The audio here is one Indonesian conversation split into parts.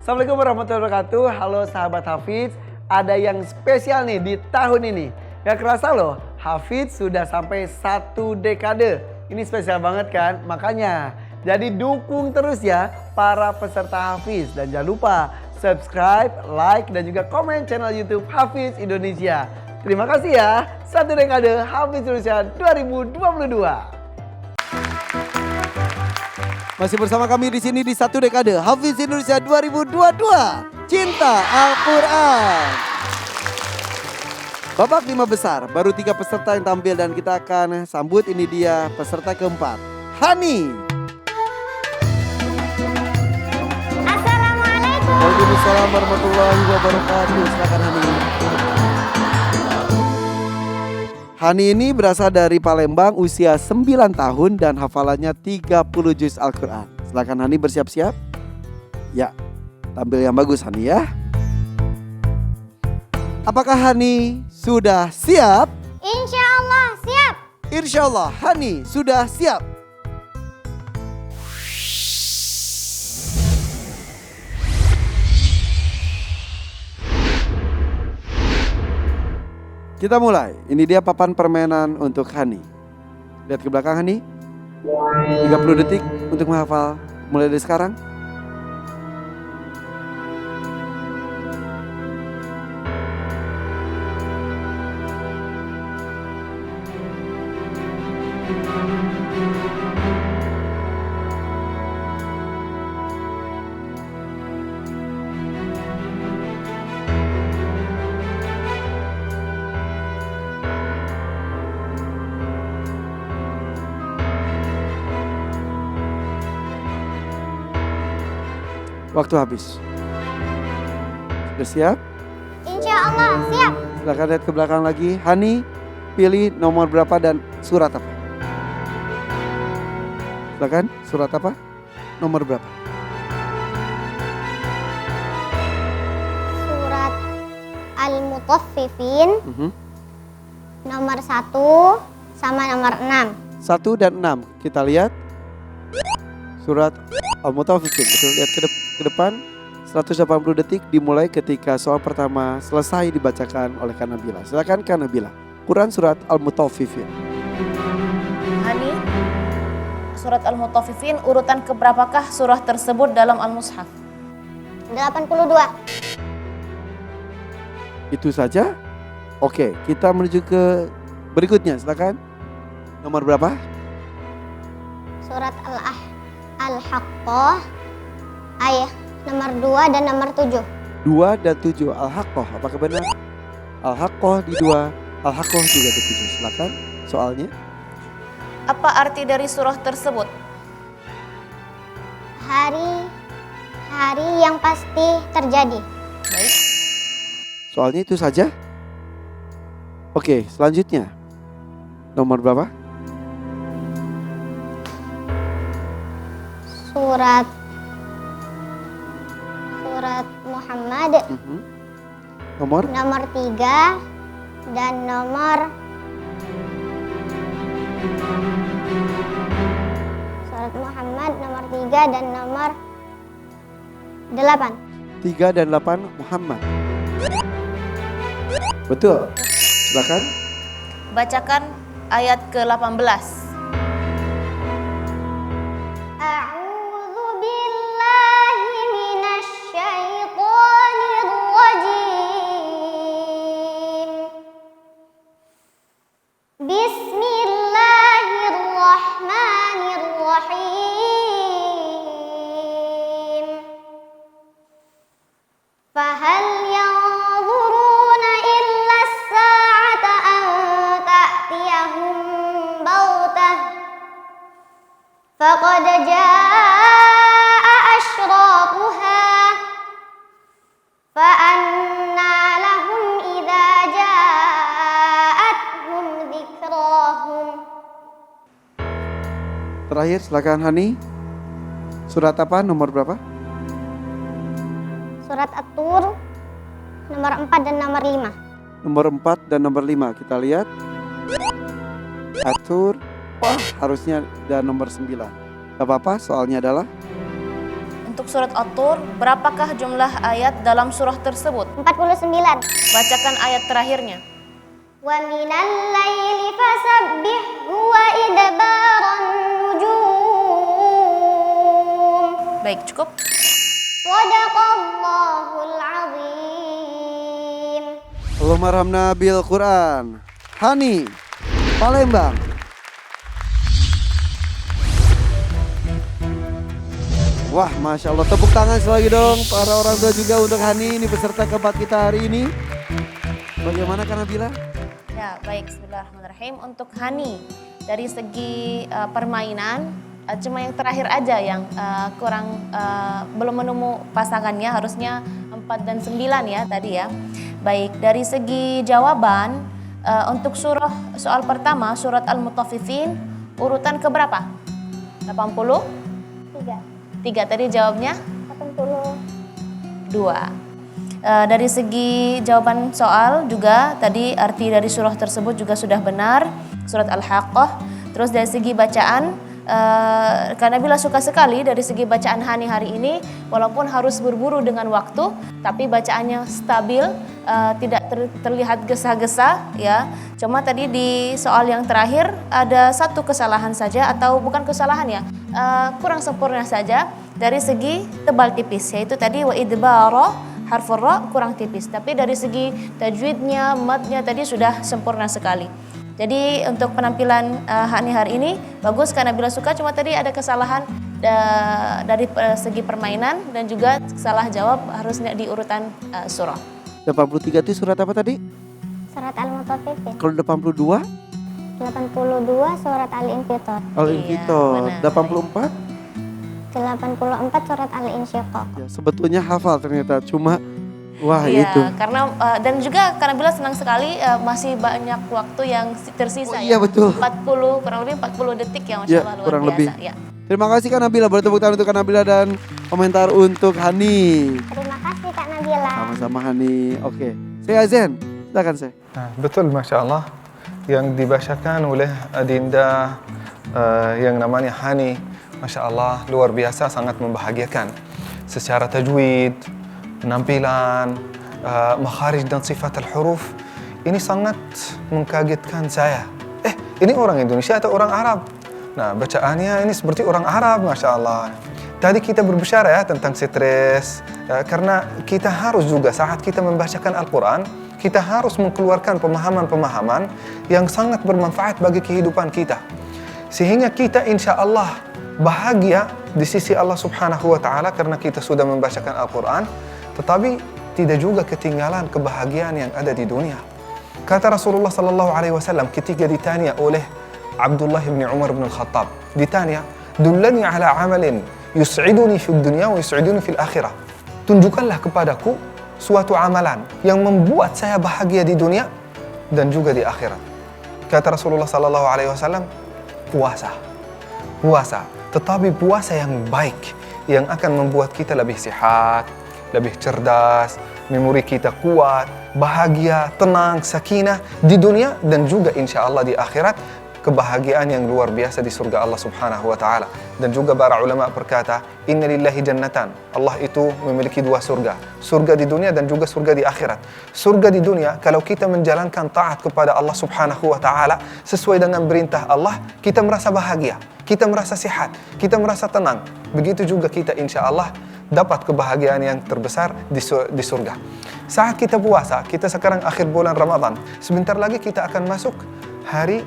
Assalamualaikum warahmatullahi wabarakatuh. Halo sahabat Hafiz. Ada yang spesial nih di tahun ini. Gak kerasa loh, Hafiz sudah sampai 1 dekade. Ini spesial banget kan? Makanya jadi dukung terus ya para peserta Hafiz. Dan jangan lupa subscribe, like, dan juga komen channel YouTube Hafiz Indonesia. Terima kasih ya. 1 dekade Hafiz Indonesia 2022. Masih bersama kami di sini di 1 dekade Hafiz Indonesia 2022. Cinta Al-Quran. Babak 5 besar, baru 3 peserta yang tampil dan kita akan sambut. Ini dia peserta keempat, Hani. Assalamualaikum. Waalaikumsalam warahmatullahi wabarakatuh. Silakan Hani. Hani ini berasal dari Palembang, usia 9 tahun dan hafalannya 30 juz Al-Quran. Silakan Hani bersiap-siap. Ya, tampil yang bagus Hani ya. Apakah Hani sudah siap? Insya Allah siap. Insya Allah Hani sudah siap. Kita mulai. Ini dia papan permainan untuk Hani. Lihat ke belakang Hani. 30 detik untuk menghafal. Mulai dari sekarang. Waktu habis. Sudah siap? Insya Allah siap. Silakan lihat ke belakang lagi. Hani, pilih nomor berapa dan surat apa? Silakan, surat apa? Nomor berapa? Surat Al-Mutaffifin nomor 1 sama nomor 6. 1 dan 6. Kita lihat. Surat Al-Mutaffifin. Betul, lihat ke depan. 180 detik dimulai ketika soal pertama selesai dibacakan oleh Kak Nabila. Silakan Kak Nabila. Quran surat Al-Mutaffifin. Hani, surat Al-Mutaffifin urutan keberapakah surah tersebut dalam Al-Mushaf? 82. Itu saja? Oke, kita menuju ke berikutnya. Silakan. Nomor berapa? Surat Al-Haqqah ayat nomor 2 dan nomor 7. 2 dan 7. Al-Haqqah. Apakah benar? Al-Haqqah di 2, Al-Haqqah juga di 7. Silakan soalnya. Apa arti dari surah tersebut? Hari yang pasti terjadi. Baik. Soalnya itu saja? Oke, selanjutnya. Nomor berapa? Surat Muhammad Nomor? nomor 3 dan Surat Muhammad nomor 3 dan nomor 8. 3 dan 8 Muhammad. Betul. Silakan. Bacakan ayat ke-18. A'udzu billahi minasy syaithanir rajim. Bismillahirrahmanirrahim. Fahal yanzuruna illa as-sa'ata an ta'tiyahum baghtah faqad jaa'a asyratuha fa anna lahum idza jaa'athum dzikrahum. Terakhir silakan Hani. Surat apa? Nomor berapa? Surat At-Tur nomor 4 dan nomor 5. Nomor 4 dan nomor 5. Kita lihat. Atur. Wah, harusnya dan nomor 9. Gak apa-apa, soalnya adalah untuk surat At-Tur, berapakah jumlah ayat dalam surah tersebut? 49. Bacakan ayat terakhirnya. Wa minal laili fasabbihhu wa idbaran nujum. Baik, cukup. Shadaqallahul azim. Allahumma arhamna bil Quran. Hani, Palembang. Wah, Masya Allah, tepuk tangan sekali lagi dong para orang tua juga untuk Hani, ini peserta keempat kita hari ini. Bagaimana Kak Nabila? Ya, baik. Bismillahirrahmanirrahim. Untuk Hani, dari segi permainan, cuma yang terakhir aja yang kurang belum menemu pasangannya, harusnya 4 dan 9 ya tadi ya. Baik, dari segi jawaban, untuk soal pertama, surat Al-Mutaffifin, urutan keberapa? 80? 3 tadi jawabnya? 82. Dari segi jawaban soal juga tadi arti dari surah tersebut juga sudah benar, surat Al-Haqqah. Terus dari segi bacaan, karena Nabila suka sekali dari segi bacaan Hani hari ini, walaupun harus berburu dengan waktu, tapi bacaannya stabil, tidak terlihat gesa-gesa ya. Cuma tadi di soal yang terakhir ada satu kesalahan saja, atau bukan kesalahan ya, kurang sempurna saja dari segi tebal tipis, yaitu tadi wa idbara harfur ra kurang tipis. Tapi dari segi tajwidnya, madnya tadi sudah sempurna sekali. Jadi untuk penampilan Hani hari ini bagus karena Nabila suka, cuma tadi ada kesalahan dari segi permainan dan juga salah jawab harusnya di urutan surah. 83 itu surat apa tadi? Surat Al-Mutaffifin. Kalau 82? 82 surat Al-Infitor. Al-Infitor. Iya, 84? 84 surat Al-Insyiqaq. Ya, sebetulnya hafal ternyata, cuma wah Iya, itu. karena dan juga karena Bila senang sekali masih banyak waktu yang tersisa Oh, iya, betul. 40 kurang lebih 40 detik ya, Masya Ya, Allah, luar kurang biasa. lebih. Ya. Terima kasih Kak Nabila, boleh tepuk tangan untuk Kak Nabila dan komentar untuk Hani. Terima kasih Kak Nabila. Sama-sama Hani. Oke, saya Zen, silakan saya. Nah, betul Masya Allah yang dibacakan oleh Adinda yang namanya Hani, Masya Allah luar biasa, sangat membahagiakan secara tajwid, penampilan, makharij dan sifat al-huruf. Ini sangat mengkagetkan saya. Ini orang Indonesia atau orang Arab? Nah, bacaannya ini seperti orang Arab, Masya Allah. Tadi kita berbicara ya tentang stres, karena kita harus juga saat kita membacakan Al-Quran, kita harus mengeluarkan pemahaman-pemahaman yang sangat bermanfaat bagi kehidupan kita. Sehingga kita insya Allah bahagia di sisi Allah Subhanahu wa Ta'ala karena kita sudah membacakan Al-Quran, tetapi tidak juga ketinggalan kebahagiaan yang ada di dunia. Kata Rasulullah Sallallahu Alaihi Wasallam ketika ditanya oleh Abdullah bin Umar bin Khattab, ditanya, "Dullani ala amalin yus'iduni fid dunya wa yus'iduni fil akhirah." Tunjukkanlah kepadaku suatu amalan yang membuat saya bahagia di dunia dan juga di akhirat. Kata Rasulullah Sallallahu Alaihi Wasallam, puasa. Puasa, tetapi puasa yang baik yang akan membuat kita lebih sehat, lebih cerdas, memori kita kuat, bahagia, tenang, sakinah di dunia dan juga insya Allah di akhirat, kebahagiaan yang luar biasa di surga Allah Subhanahu wa Ta'ala. Dan juga para ulama berkata, inna lillahi jannatan, Allah itu memiliki 2 surga, surga di dunia dan juga surga di akhirat. Surga di dunia, kalau kita menjalankan taat kepada Allah Subhanahu wa Ta'ala sesuai dengan perintah Allah, kita merasa bahagia, kita merasa sehat, kita merasa tenang. Begitu juga kita insya Allah dapat kebahagiaan yang terbesar di surga. Saat kita puasa, kita sekarang akhir bulan Ramadan, sebentar lagi kita akan masuk hari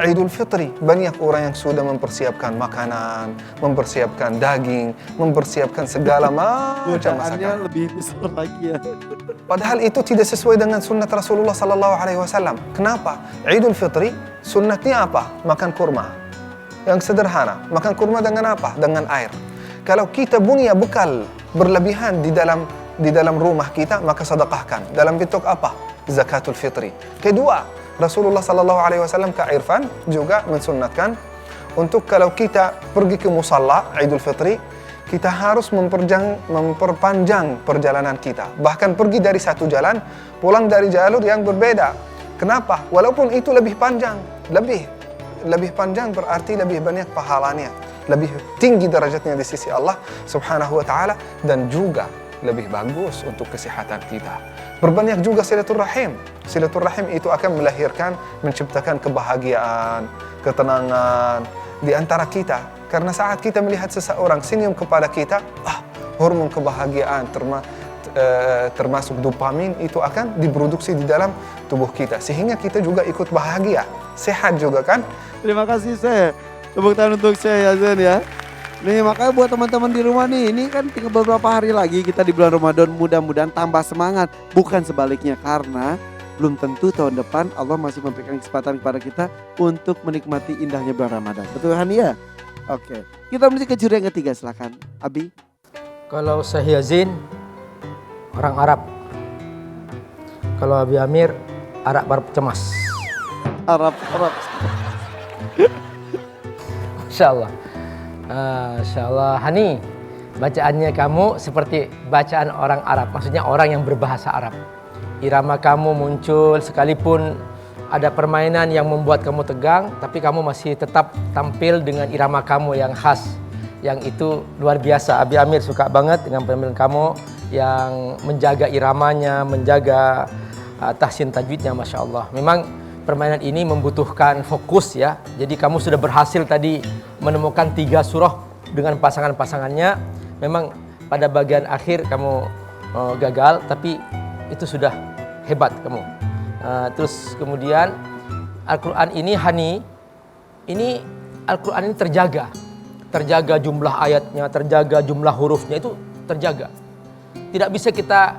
Idul Fitri. Banyak orang yang sudah mempersiapkan makanan, mempersiapkan daging, mempersiapkan segala macam masakan. Lebih besar lagi ya. Padahal itu tidak sesuai dengan sunnah Rasulullah Sallallahu Alaihi Wasallam. Kenapa? Idul Fitri sunnatnya apa? Makan kurma. Yang sederhana. Makan kurma dengan apa? Dengan air. Kalau kita punya bekal berlebihan di dalam rumah kita, maka sedekahkan. Dalam bentuk apa? Zakatul Fitri. Kedua, Rasulullah Sallallahu Alaihi Wasallam Kak Irfan juga mensunnatkan untuk kalau kita pergi ke musalla Idul Fitri, kita harus memperpanjang perjalanan kita. Bahkan pergi dari satu jalan, pulang dari jalur yang berbeda. Kenapa? Walaupun itu lebih panjang, lebih panjang berarti lebih banyak pahalanya. lebih tinggi derajatnya di sisi Allah Subhanahu wa taala, dan juga lebih bagus untuk kesehatan kita. Berbanyak juga silaturahim. Silaturahim itu akan melahirkan, menciptakan kebahagiaan, ketenangan di antara kita. Karena saat kita melihat seseorang senyum kepada kita, hormon kebahagiaan termasuk dopamin itu akan diproduksi di dalam tubuh kita. Sehingga kita juga ikut bahagia, sehat juga kan? Terima kasih Syekh. Tepuk tangan untuk Syekh Yazen ya. Nih makanya buat teman-teman di rumah nih, ini kan tinggal beberapa hari lagi kita di bulan Ramadan, mudah-mudahan tambah semangat. Bukan sebaliknya, karena belum tentu tahun depan Allah masih memberikan kesempatan kepada kita untuk menikmati indahnya bulan Ramadan. Betul kan ya? Oke, kita menuju ke juri yang ketiga, silakan Abi. Kalau Syekh Yazin orang Arab. Kalau Abi Amir Arab cemas. Arab. Masya Allah. Masya Allah. Hani, bacaannya kamu seperti bacaan orang Arab. Maksudnya orang yang berbahasa Arab. Irama kamu muncul sekalipun ada permainan yang membuat kamu tegang, tapi kamu masih tetap tampil dengan irama kamu yang khas. Yang itu luar biasa. Abi Amir suka banget dengan penampilan kamu yang menjaga iramanya, menjaga tahsin tajwidnya, Masya Allah. Memang permainan ini membutuhkan fokus ya. Jadi kamu sudah berhasil tadi menemukan 3 surah dengan pasangan-pasangannya. Memang pada bagian akhir kamu gagal, tapi itu sudah hebat kamu. Terus kemudian Al-Quran ini Hani, ini Al-Quran ini terjaga jumlah ayatnya, terjaga jumlah hurufnya, itu terjaga. Tidak bisa kita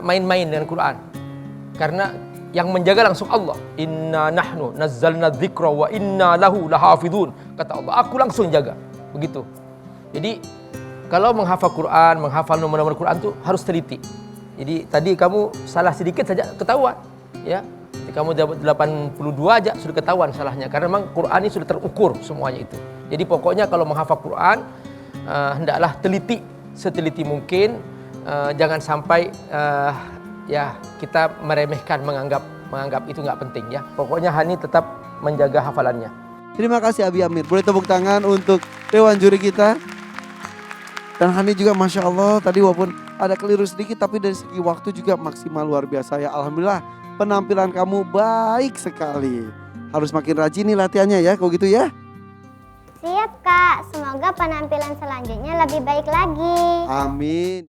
main-main dengan Quran, karena yang menjaga langsung Allah. Inna nahnu nazzalna dzikra wa inna lahu lahafidun. Kata Allah, aku langsung jaga. Begitu. Jadi kalau menghafal Quran, menghafal nomor-nomor Quran itu harus teliti. Jadi tadi kamu salah sedikit saja ketahuan, ya. Jadi kamu dapat 82 aja sudah ketahuan salahnya, karena memang Quran ini sudah terukur semuanya itu. Jadi pokoknya kalau menghafal Quran hendaklah teliti seteliti mungkin, jangan sampai ya kita meremehkan, menganggap itu nggak penting ya. Pokoknya Hani tetap menjaga hafalannya. Terima kasih Abi Amir. Boleh tepuk tangan untuk dewan juri kita. Dan Hani juga Masya Allah tadi walaupun ada keliru sedikit, tapi dari segi waktu juga maksimal luar biasa ya. Alhamdulillah penampilan kamu baik sekali. Harus makin rajin nih latihannya ya, kalau gitu ya. Siap Kak, semoga penampilan selanjutnya lebih baik lagi. Amin.